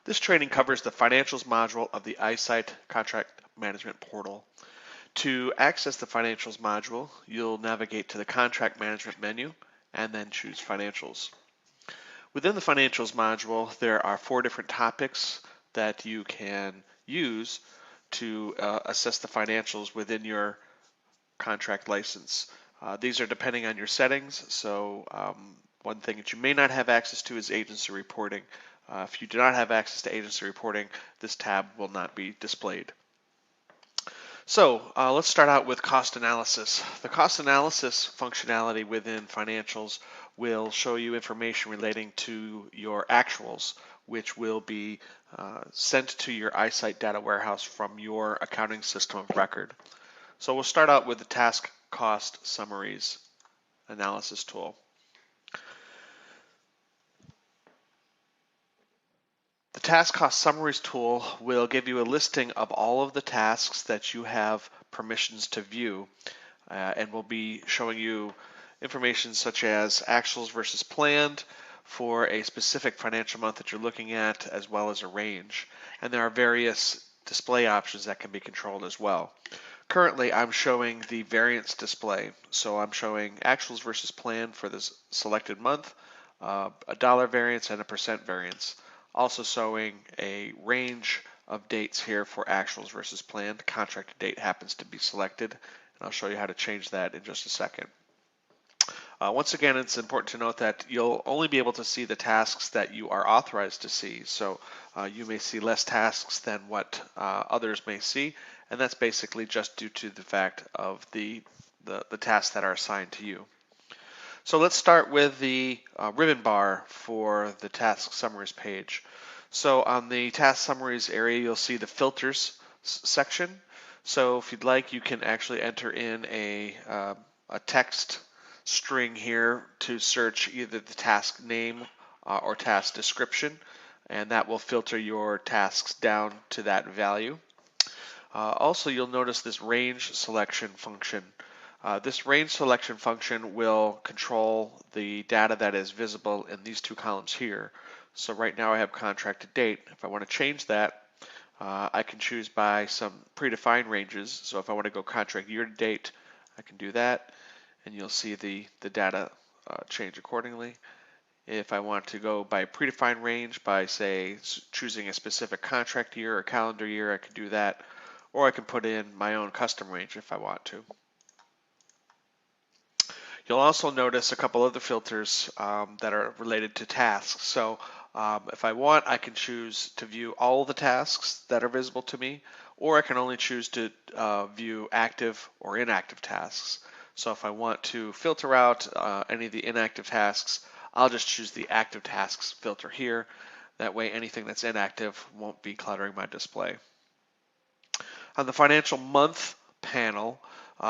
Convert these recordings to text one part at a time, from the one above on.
This training covers the financials module of the iSite contract management portal. To access the financials module, you'll navigate to the contract management menu and then choose financials. Within the financials module, there are 4 different topics that you can use to assess the financials within your contract license. These are depending on your settings, so one thing that you may not have access to is agency reporting. If you do not have access to agency reporting, this tab will not be displayed. So let's start out with cost analysis. The cost analysis functionality within financials will show you information relating to your actuals, which will be sent to your iSite data warehouse from your accounting system of record. So we'll start out with the task cost summaries analysis tool. The task cost summaries tool will give you a listing of all of the tasks that you have permissions to view, and will be showing you information such as actuals versus planned for a specific financial month that you're looking at, as well as a range. And there are various display options that can be controlled as well. Currently, I'm showing the variance display. So I'm showing actuals versus planned for this selected month, a dollar variance and a percent variance. Also showing a range of dates here for actuals versus planned. The contracted date happens to be selected, and I'll show you how to change that in just a second. Once again, it's important to note that you'll only be able to see the tasks that you are authorized to see. So you may see less tasks than what others may see, and that's basically just due to the fact of the tasks that are assigned to you. So let's start with the ribbon bar for the task summaries page. So on the task summaries area, you'll see the filters section. So if you'd like, you can actually enter in a text string here to search either the task name or task description, and that will filter your tasks down to that value. Also, you'll notice this range selection function. This range selection function will control the data that is visible in these 2 columns here. So right now I have contracted date. If I want to change that, I can choose by some predefined ranges. So if I want to go contract year to date, I can do that, and you'll see the data change accordingly. If I want to go by predefined range by, say, choosing a specific contract year or calendar year, I can do that, or I can put in my own custom range if I want to. You'll also notice a couple other filters that are related to tasks. So if I want, I can choose to view all the tasks that are visible to me, or I can only choose to view active or inactive tasks. So if I want to filter out any of the inactive tasks, I'll just choose the active tasks filter here. That way anything that's inactive won't be cluttering my display. On the financial month panel,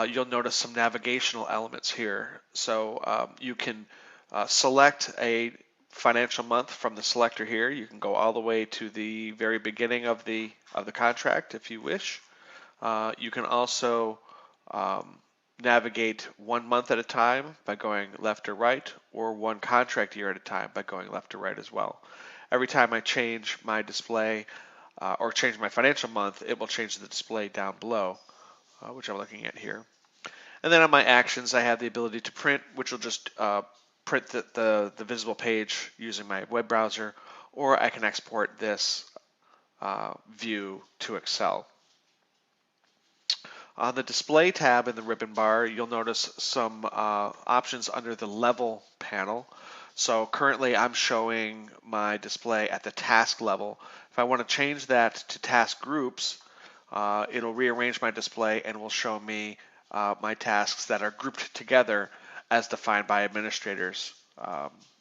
you'll notice some navigational elements here. So you can select a financial month from the selector here. You can go all the way to the very beginning of the contract if you wish. You can also navigate 1 month at a time by going left or right, or 1 contract year at a time by going left or right as well. Every time I change my display or change my financial month, it will change the display down below, which I'm looking at here. And then on my actions, I have the ability to print, which will just print the visible page using my web browser, or I can export this view to Excel. On the display tab in the ribbon bar, you'll notice some options under the level panel. So currently I'm showing my display at the task level. If I want to change that to task groups, it'll rearrange my display and will show me my tasks that are grouped together as defined by administrators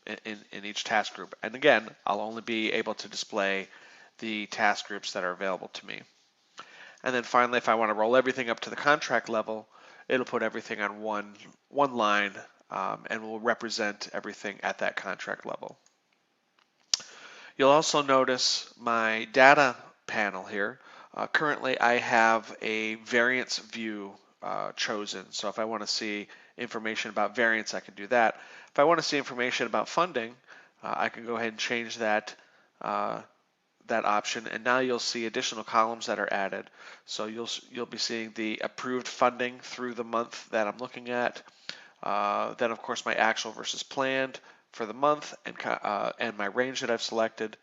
in each task group. And again, I'll only be able to display the task groups that are available to me. And then finally, if I want to roll everything up to the contract level, it'll put everything on one line and will represent everything at that contract level. You'll also notice my data panel here. Currently, I have a variance view chosen. So if I want to see information about variance, I can do that. If I want to see information about funding, I can go ahead and change that that option, and now you'll see additional columns that are added. So you'll be seeing the approved funding through the month that I'm looking at. Then of course my actual versus planned for the month, and my range that I've selected.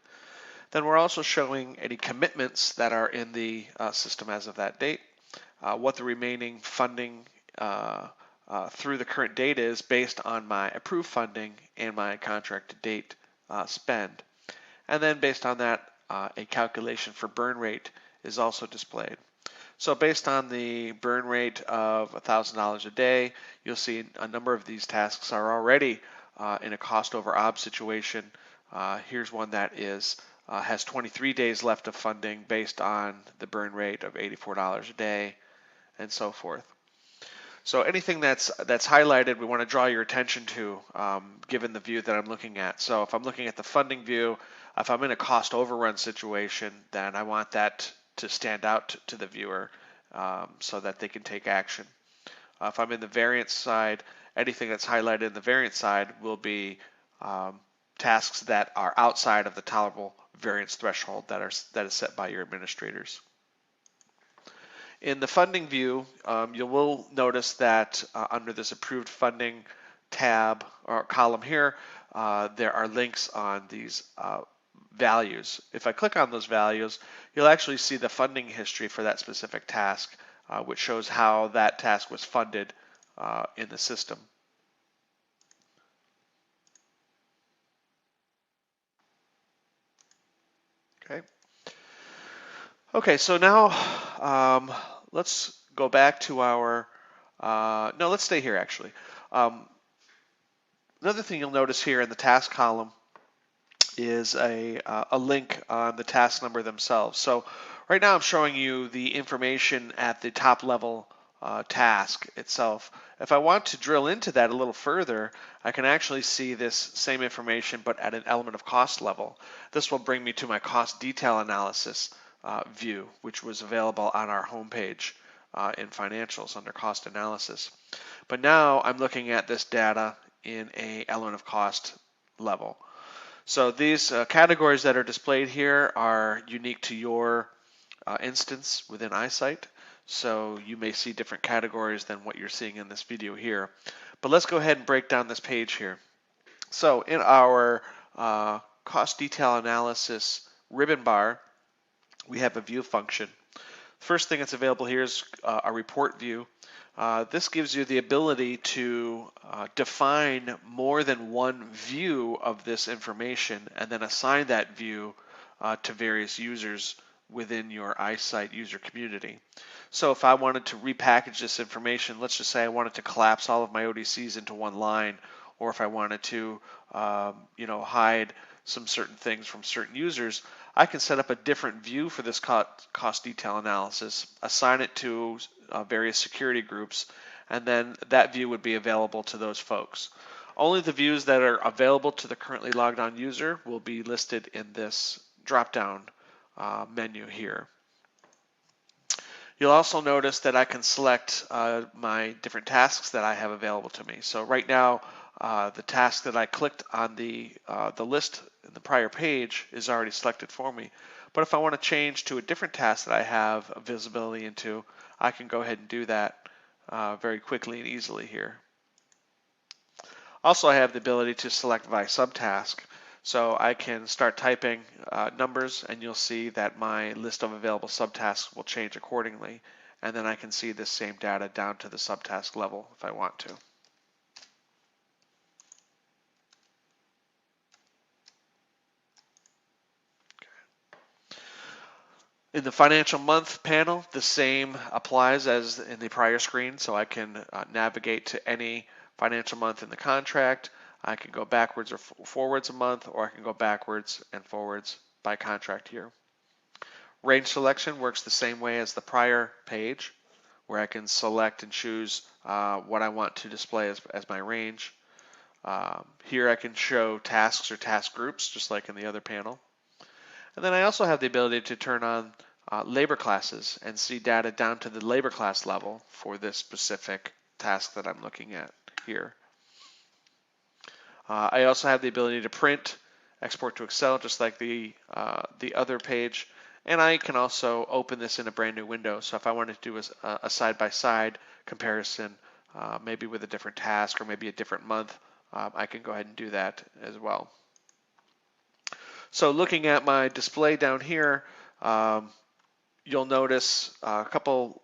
Then we're also showing any commitments that are in the system as of that date, what the remaining funding through the current date is based on my approved funding and my contract to date spend. And then based on that, a calculation for burn rate is also displayed. So based on the burn rate of $1,000 a day, you'll see a number of these tasks are already in a cost over ob situation. Here's one that has 23 days left of funding based on the burn rate of $84 a day, and so forth. So anything that's highlighted, we want to draw your attention to, given the view that I'm looking at. So if I'm looking at the funding view, if I'm in a cost overrun situation, then I want that to stand out to the viewer so that they can take action. If I'm in the variance side, anything that's highlighted in the variance side will be tasks that are outside of the tolerable variance threshold that is set by your administrators. In the funding view, you will notice that under this approved funding tab or column here, there are links on these values. If I click on those values, you'll actually see the funding history for that specific task, which shows how that task was funded in the system. Okay, so now let's go back to our, no, let's stay here actually. Another thing you'll notice here in the task column is a link on the task number themselves. So right now I'm showing you the information at the top level task itself. If I want to drill into that a little further, I can actually see this same information but at an element of cost level. This will bring me to my cost detail analysis view, which was available on our homepage in financials under cost analysis. But now I'm looking at this data in a element of cost level. So these categories that are displayed here are unique to your instance within iSite. So you may see different categories than what you're seeing in this video here. But let's go ahead and break down this page here. So in our cost detail analysis ribbon bar, we have a view function. First thing that's available here is a report view. This gives you the ability to define more than one view of this information and then assign that view to various users within your iSite user community. So if I wanted to repackage this information, let's just say I wanted to collapse all of my ODCs into one line, or if I wanted to hide some certain things from certain users, I can set up a different view for this cost detail analysis, assign it to various security groups, and then that view would be available to those folks. Only the views that are available to the currently logged on user will be listed in this drop-down menu here. You'll also notice that I can select my different tasks that I have available to me. So right now, the task that I clicked on the list in the prior page is already selected for me. But if I want to change to a different task that I have visibility into, I can go ahead and do that very quickly and easily here. Also, I have the ability to select by subtask. So I can start typing numbers, and you'll see that my list of available subtasks will change accordingly. And then I can see this same data down to the subtask level if I want to. In the financial month panel, the same applies as in the prior screen, so I can navigate to any financial month in the contract. I can go backwards or forwards a month, or I can go backwards and forwards by contract here. Range selection works the same way as the prior page, where I can select and choose what I want to display as my range. Here I can show tasks or task groups, just like in the other panel. And then I also have the ability to turn on labor classes and see data down to the labor class level for this specific task that I'm looking at here. I also have the ability to print export to Excel just like the other page. And I can also open this in a brand new window. So if I wanted to do a side-by-side comparison, maybe with a different task or maybe a different month, I can go ahead and do that as well. So looking at my display down here, you'll notice a couple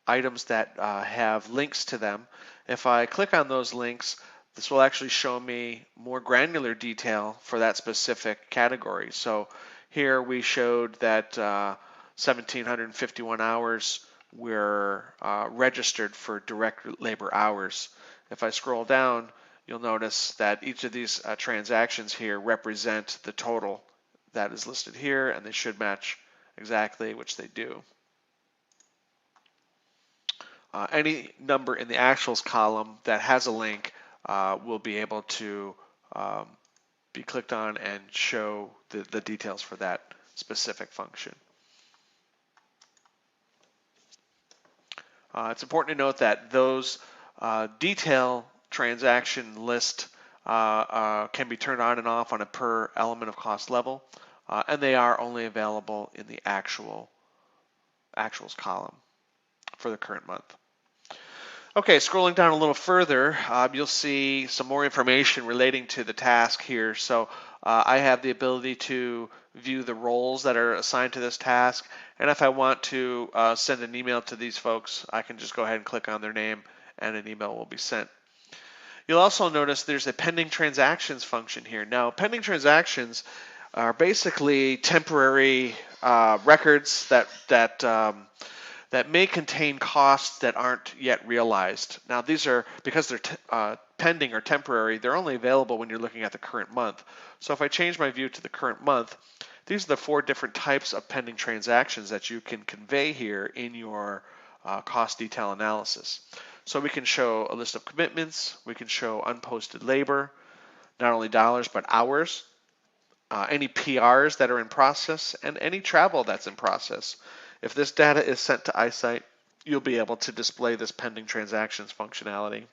items that have links to them. If I click on those links, this will actually show me more granular detail for that specific category. So here we showed that 1,751 hours were registered for direct labor hours. If I scroll down, you'll notice that each of these transactions here represent the total that is listed here, and they should match exactly, which they do. Any number in the actuals column that has a link will be able to be clicked on and show the details for that specific function. It's important to note that those detail transaction list can be turned on and off on a per element of cost level, and they are only available in the actuals column for the current month. Okay, scrolling down a little further, you'll see some more information relating to the task here. So I have the ability to view the roles that are assigned to this task, and if I want to send an email to these folks, I can just go ahead and click on their name and an email will be sent. You'll also notice there's a pending transactions function here. Now, pending transactions are basically temporary records that may contain costs that aren't yet realized. Now these are, because they're pending or temporary, they're only available when you're looking at the current month. So if I change my view to the current month, these are the 4 different types of pending transactions that you can convey here in your cost detail analysis. So we can show a list of commitments, we can show unposted labor, not only dollars but hours, any PRs that are in process, and any travel that's in process. If this data is sent to iSite, you'll be able to display this pending transactions functionality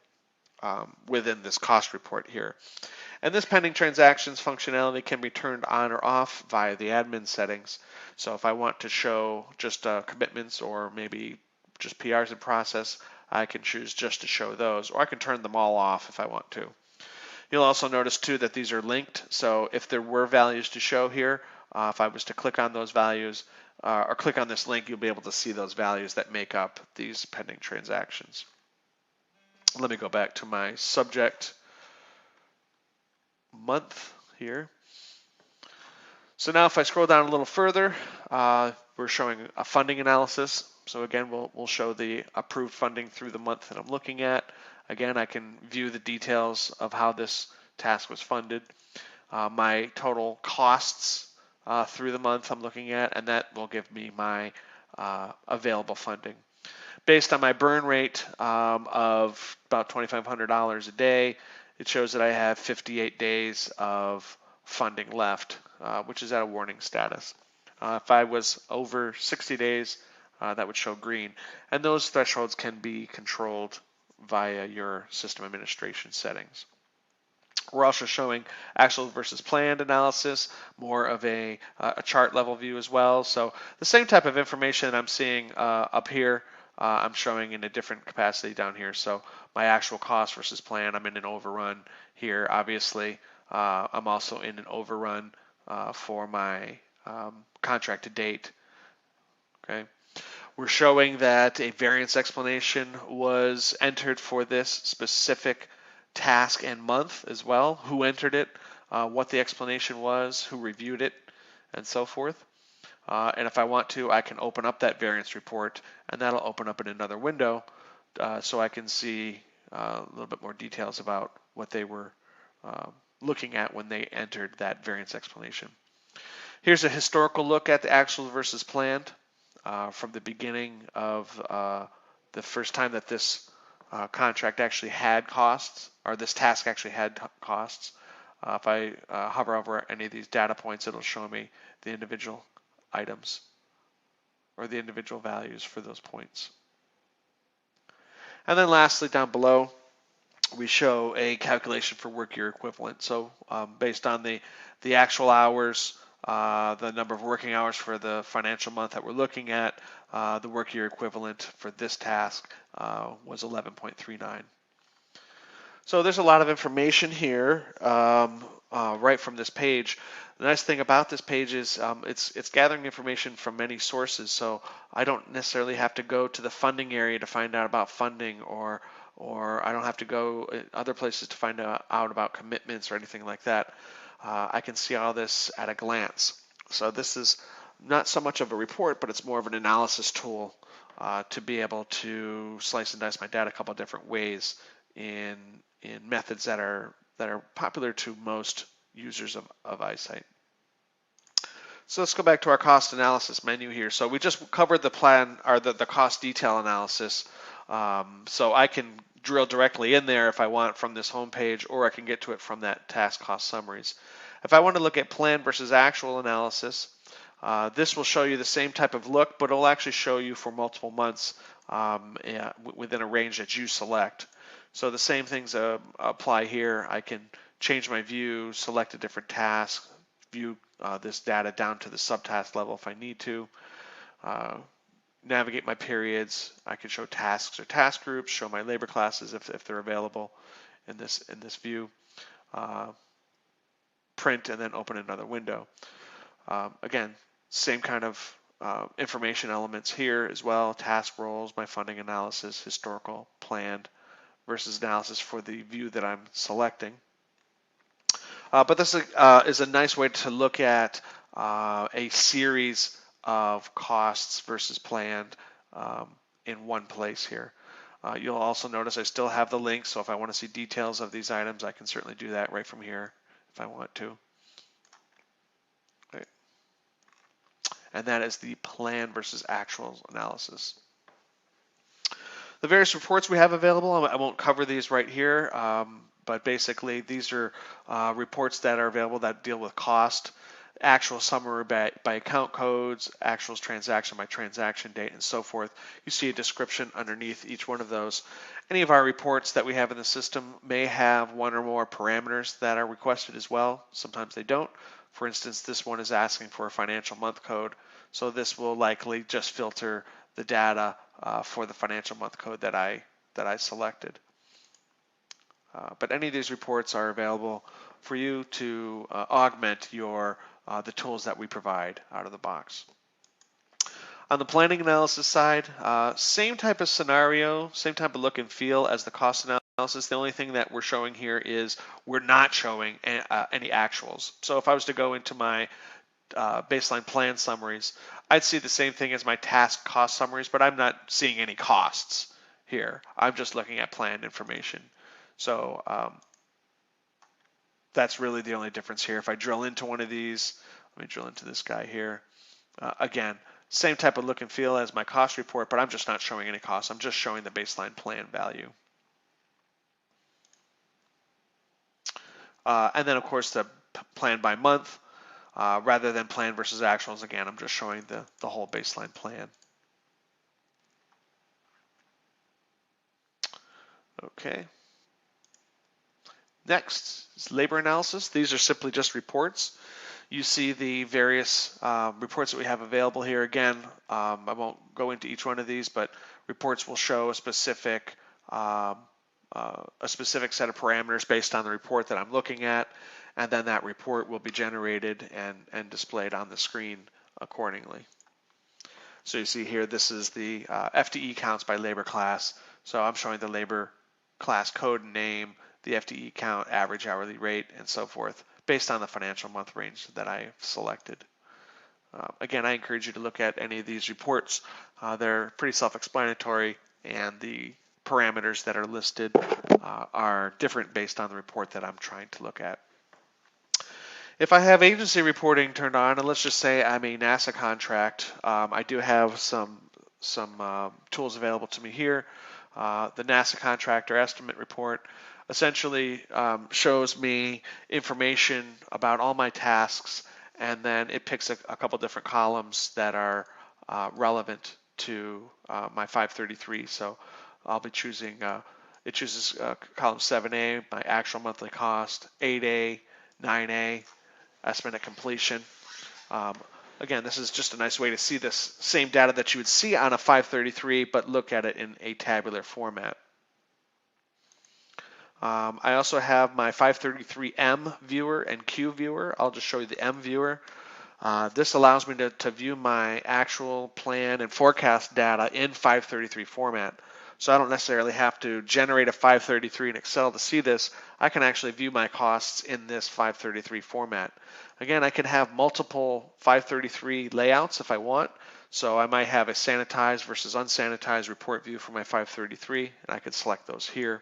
within this cost report here. And this pending transactions functionality can be turned on or off via the admin settings. So if I want to show just commitments or maybe just PRs in process, I can choose just to show those, or I can turn them all off if I want to. You'll also notice too that these are linked. So if there were values to show here, if I was to click on those values, or click on this link, you'll be able to see those values that make up these pending transactions. Let me go back to my subject month here. So now if I scroll down a little further, we're showing a funding analysis. So again, we'll show the approved funding through the month that I'm looking at. Again, I can view the details of how this task was funded. My total costs through the month I'm looking at, and that will give me my available funding. Based on my burn rate of about $2,500 a day, it shows that I have 58 days of funding left, which is at a warning status. If I was over 60 days, that would show green. And those thresholds can be controlled via your system administration settings. We're also showing actual versus planned analysis, more of a chart level view as well. So the same type of information that I'm seeing up here, I'm showing in a different capacity down here. So my actual cost versus plan, I'm in an overrun here. Obviously, I'm also in an overrun for my contract to date. Okay. We're showing that a variance explanation was entered for this specific task and month as well, who entered it, what the explanation was, who reviewed it, and so forth. And if I want to, I can open up that variance report, and that'll open up in another window so I can see a little bit more details about what they were looking at when they entered that variance explanation. Here's a historical look at the actual versus planned from the beginning of the first time that this contract actually had costs, or this task actually had costs. If I hover over any of these data points, it'll show me the individual items or the individual values for those points. And then lastly, down below, we show a calculation for work year equivalent. So based on the the actual hours, the number of working hours for the financial month that we're looking at. The work year equivalent for this task was 11.39. So there's a lot of information here right from this page. The nice thing about this page is it's gathering information from many sources, so I don't necessarily have to go to the funding area to find out about funding, or I don't have to go other places to find out about commitments or anything like that. I can see all this at a glance. So this is not so much of a report, but it's more of an analysis tool to be able to slice and dice my data a couple of different ways in methods that are popular to most users of iSite. So let's go back to our cost analysis menu here. So we just covered the plan, or the cost detail analysis. So I can drill directly in there if I want from this home page, or I can get to it from that task cost summaries. If I want to look at plan versus actual analysis, this will show you the same type of look, but it'll actually show you for multiple months within a range that you select. So the same things apply here. I can change my view, select a different task, view this data down to the subtask level if I need to, navigate my periods. I can show tasks or task groups, show my labor classes if they're available in this view, print, and then open another window. Again, same kind of information elements here as well: task roles, my funding analysis, historical, planned versus analysis for the view that I'm selecting. But this is a nice way to look at a series of costs versus planned in one place here. You'll also notice I still have the link, so if I want to see details of these items, I can certainly do that right from here if I want to. Okay. And that is the plan versus actual analysis. The various reports we have available, I won't cover these right here, but basically these are reports that are available that deal with cost, actual summary by account codes, actuals transaction by transaction date, and so forth. You see a description underneath each one of those. Any of our reports that we have in the system may have one or more parameters that are requested as well. Sometimes they don't. For instance, this one is asking for a financial month code, so this will likely just filter the data for the financial month code that I selected. But any of these reports are available for you to augment your the tools that we provide out of the box. On the planning analysis side, same type of scenario, same type of look and feel as the cost analysis. The only thing that we're showing here is we're not showing any actuals. So if I was to go into my baseline plan summaries, I'd see the same thing as my task cost summaries, but I'm not seeing any costs here. I'm just looking at planned information. So that's really the only difference here. If I drill into one of these, let me drill into this guy here. Again, same type of look and feel as my cost report, but I'm just not showing any costs. I'm just showing the baseline plan value. And then, of course, the plan by month. Rather than plan versus actuals, again, I'm just showing the whole baseline plan. Okay. Next is labor analysis. These are simply just reports. You see the various reports that we have available here. Again, I won't go into each one of these, but reports will show a specific set of parameters based on the report that I'm looking at, and then that report will be generated and displayed on the screen accordingly. So you see here, this is the FTE counts by labor class. So I'm showing the labor class code and name, the FTE count, average hourly rate, and so forth, based on the financial month range that I've selected. Again, I encourage you to look at any of these reports. They're pretty self-explanatory, and the parameters that are listed are different based on the report that I'm trying to look at. If I have agency reporting turned on, and let's just say I'm a NASA contract, I do have some tools available to me here. The NASA contractor estimate report essentially shows me information about all my tasks, and then it picks a couple different columns that are relevant to my 533. So I'll be choosing, it chooses column 7A, my actual monthly cost, 8A, 9A, estimate at completion. Um, Again, this is just a nice way to see this same data that you would see on a 533, but look at it in a tabular format. I also have my 533M viewer and Q viewer. I'll just show you the M viewer. This allows me to view my actual plan and forecast data in 533 format. So I don't necessarily have to generate a 533 in Excel to see this. I can actually view my costs in this 533 format. Again, I can have multiple 533 layouts if I want. So I might have a sanitized versus unsanitized report view for my 533, and I could select those here.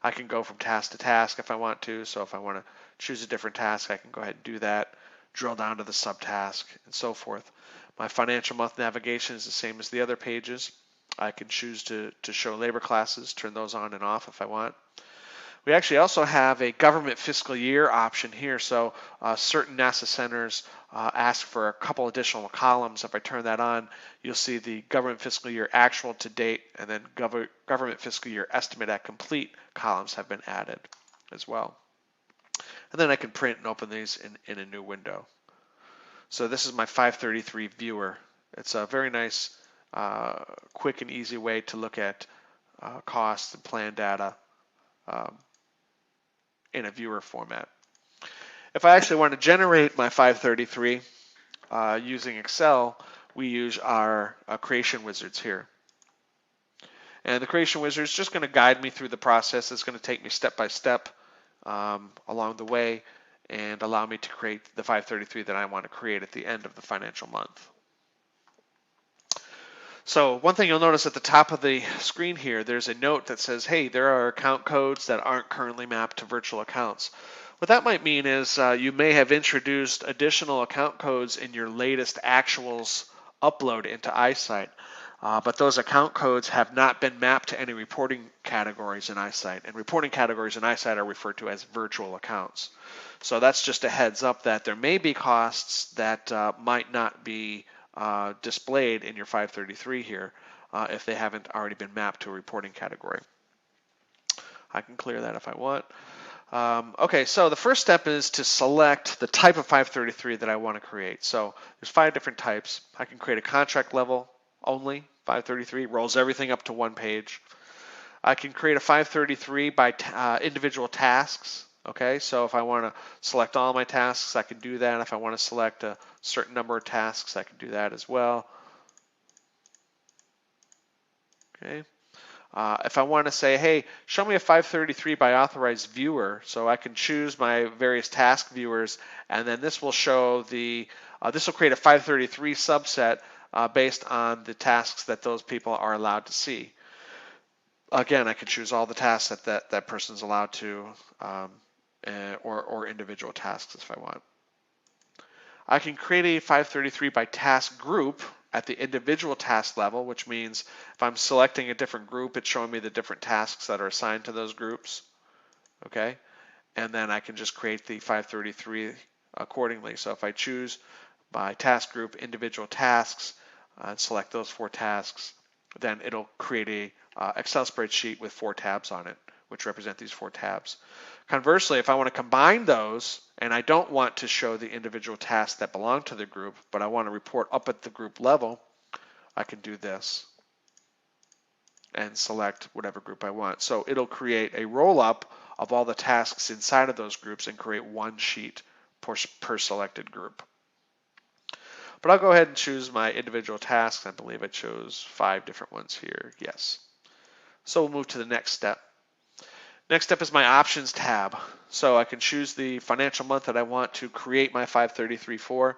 I can go from task to task if I want to. So if I want to choose a different task, I can go ahead and do that, drill down to the subtask, and so forth. My financial month navigation is the same as the other pages. I can choose to show labor classes, turn those on and off if I want. We actually also have a government fiscal year option here. So certain NASA centers ask for a couple additional columns. If I turn that on, you'll see the government fiscal year actual to date and then government fiscal year estimate at complete columns have been added as well. And then I can print and open these in a new window. So this is my 533 viewer. It's a very nice, quick and easy way to look at costs and plan data in a viewer format. If I actually want to generate my 533 using Excel, we use our creation wizards here. And the creation wizard is just going to guide me through the process. It's going to take me step by step along the way and allow me to create the 533 that I want to create at the end of the financial month. So one thing you'll notice at the top of the screen here, there's a note that says, hey, there are account codes that aren't currently mapped to virtual accounts. What that might mean is you may have introduced additional account codes in your latest actuals upload into iSite, but those account codes have not been mapped to any reporting categories in iSite, and reporting categories in iSite are referred to as virtual accounts. So that's just a heads up that there may be costs that might not be displayed in your 533 here if they haven't already been mapped to a reporting category. I can clear that if I want. Okay, so the first step is to select the type of 533 that I want to create. So there's 5 different types. I can create a contract level only 533, rolls everything up to one page. I can create a 533 by individual tasks. Okay, so if I want to select all my tasks, I can do that. If I want to select a certain number of tasks, I can do that as well. Okay. If I want to say, hey, show me a 533 by authorized viewer, so I can choose my various task viewers, and then this will show the, this will create a 533 subset based on the tasks that those people are allowed to see. Again, I can choose all the tasks that person's allowed to, or individual tasks if I want. I can create a 533 by task group at the individual task level, which means if I'm selecting a different group, it's showing me the different tasks that are assigned to those groups. Okay, and then I can just create the 533 accordingly. So if I choose by task group individual tasks and select those 4 tasks, then it'll create a Excel spreadsheet with 4 tabs on it, which represent these 4 tabs. Conversely, if I want to combine those and I don't want to show the individual tasks that belong to the group, but I want to report up at the group level, I can do this and select whatever group I want. So it'll create a roll-up of all the tasks inside of those groups and create one sheet per selected group. But I'll go ahead and choose my individual tasks. I believe I chose 5 different ones here. Yes. So we'll move to the next step. Next step is my options tab. So I can choose the financial month that I want to create my 533 for.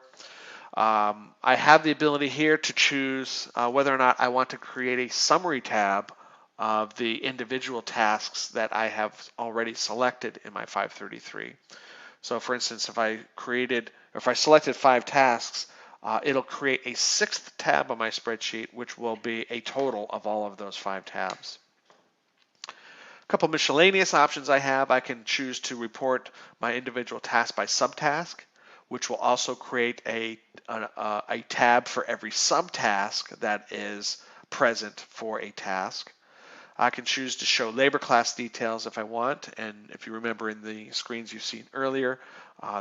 I have the ability here to choose whether or not I want to create a summary tab of the individual tasks that I have already selected in my 533. So for instance, if I selected 5 tasks, it'll create a 6th tab on my spreadsheet, which will be a total of all of those 5 tabs. A couple miscellaneous options I have. I can choose to report my individual task by subtask, which will also create a tab for every subtask that is present for a task. I can choose to show labor class details if I want, and if you remember in the screens you've seen earlier,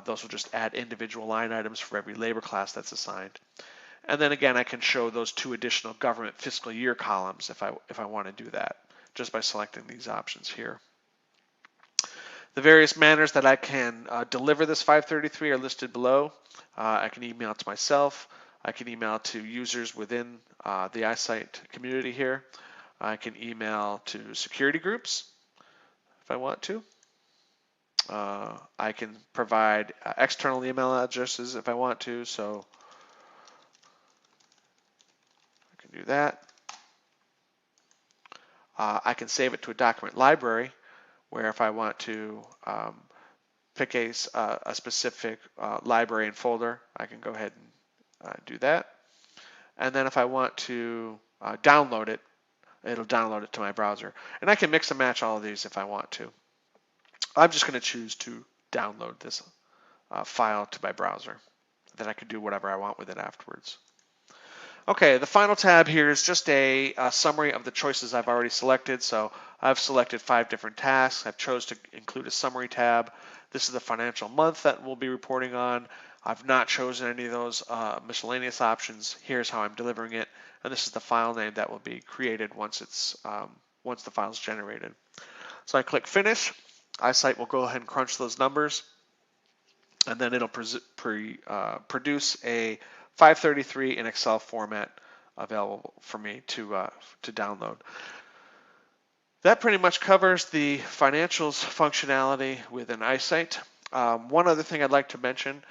those will just add individual line items for every labor class that's assigned. And then again, I can show those 2 additional government fiscal year columns if I want to do that, just by selecting these options here. The various manners that I can deliver this 533 are listed below. I can email to myself. I can email to users within the iSite community here. I can email to security groups if I want to. I can provide external email addresses if I want to, so I can do that. I can save it to a document library where if I want to pick a specific library and folder, I can go ahead and do that. And then if I want to download it, it'll download it to my browser. And I can mix and match all of these if I want to. I'm just going to choose to download this file to my browser. Then I can do whatever I want with it afterwards. Okay, the final tab here is just a summary of the choices I've already selected. So I've selected 5 different tasks. I've chose to include a summary tab. This is the financial month that we'll be reporting on. I've not chosen any of those miscellaneous options. Here's how I'm delivering it, and this is the file name that will be created once the file is generated. So I click Finish. iSite will go ahead and crunch those numbers, and then it'll produce a 533 in Excel format available for me to download. That pretty much covers the financials functionality within iSite. One other thing I'd like to mention,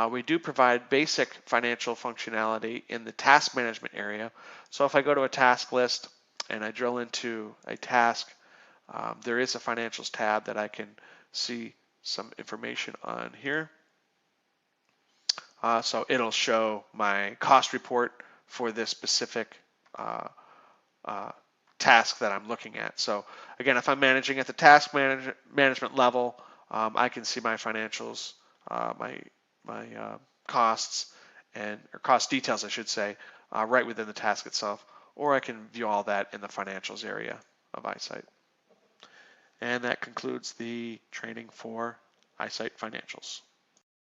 we do provide basic financial functionality in the task management area. So if I go to a task list and I drill into a task, there is a financials tab that I can see some information on here. So it'll show my cost report for this specific task that I'm looking at. So again, if I'm managing at the task management level, I can see my financials, my costs or cost details, I should say, right within the task itself, or I can view all that in the financials area of iSite. And that concludes the training for iSite Financials.